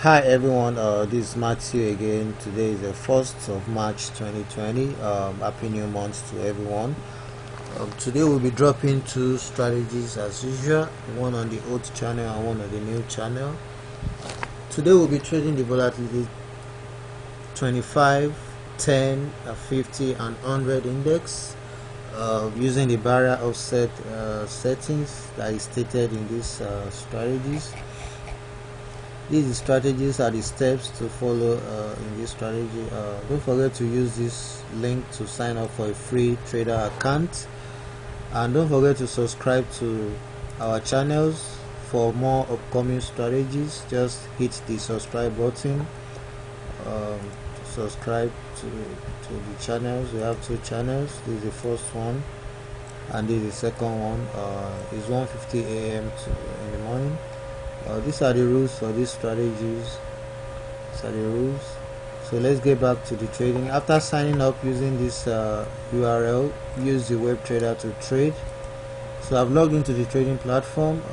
Hi everyone, this is Matthew again. Today is the 1st of March 2020. Happy new month to everyone. Today we'll be dropping two strategies as usual, one on the old channel and one on the new channel. Today we'll be trading the volatility 25, 10, 50 and 100 index using the barrier offset settings that is stated in these strategies. These strategies are the steps to follow in this strategy. Don't forget to use this link to sign up for a free trader account, and don't forget to subscribe to our channels for more upcoming strategies. Just hit the subscribe button. Subscribe to the channels. We have two channels. This is the first one and this is the second one. It's 1:50 a.m. in the morning. These are the rules for these strategies. These are the rules. So let's get back to the trading. After signing up using this URL, use the webtrader to trade. So I've logged into the trading platform.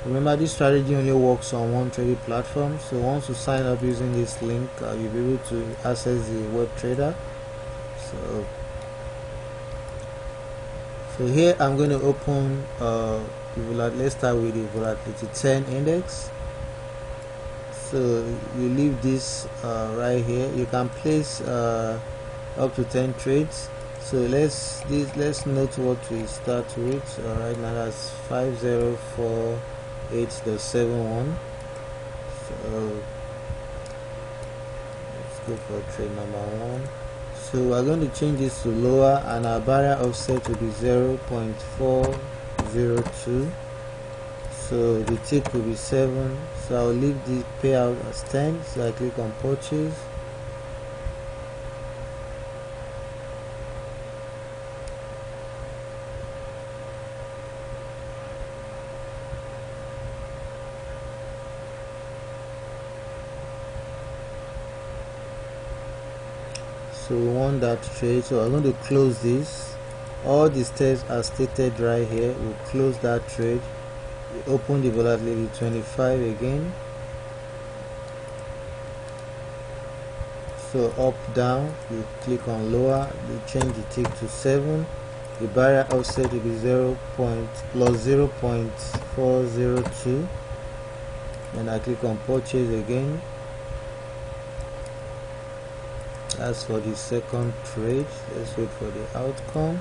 Remember, this strategy only works on one trading platform. So once you sign up using this link, you'll be able to access the webtrader. So here I'm going to open let's start with the volatility 10 index. So you leave this right here. You can place up to 10 trades. So let's note what we start with. Right now that's 5048.71. So let's go for trade number 1. So we're going to change this to lower, and our barrier offset to be 0.402. So the tick will be 7. So I'll leave the payout as 10. So I click on purchase. So we want that trade, so I'm going to close this. All the steps are stated right here. We'll close that trade. We open the volatility 25 again. So up, down, you click on lower, you change the tick to 7. The barrier offset will be plus 0.402. And I click on purchase again. As for the second trade, let's wait for the outcome.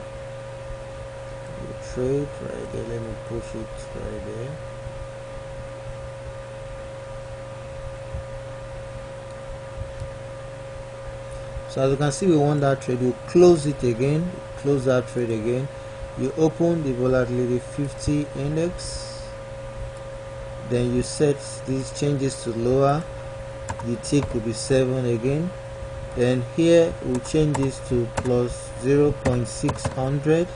The trade right there, let me push it right there. So as you can see, we want that trade. You close it again, close that trade again. You open the volatility 50 index, then you set these changes to lower. The tick will be 7 again. Then here we change this to plus 0.600.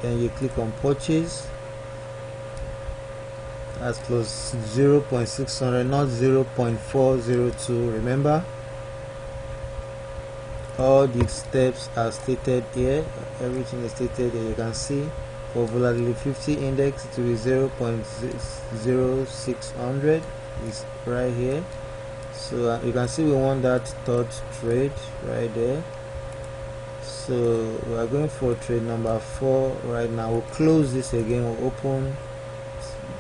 Then you click on purchase. That's plus 0.600, not 0.402. Remember, all the steps are stated here. Everything is stated here. You can see for volatility 50 index to be 0.0600 is right here. So you can see we want that third trade right there. So we are going for trade number 4 right now. We'll close this again. We'll open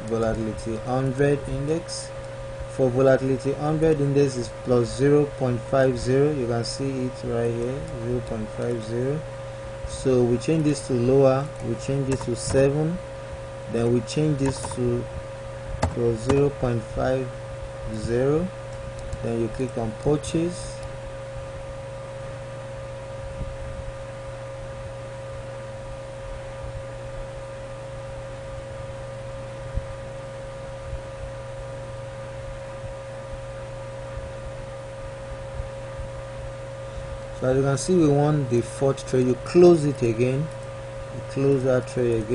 volatility 100 index. For volatility 100 index is plus 0.50. You can see it right here, 0.50. So we change this to lower. We change this to 7. Then we change this to plus 0.50. Then you click on purchase. So as you can see, we want the fourth trade. You close it again. You close that trade again.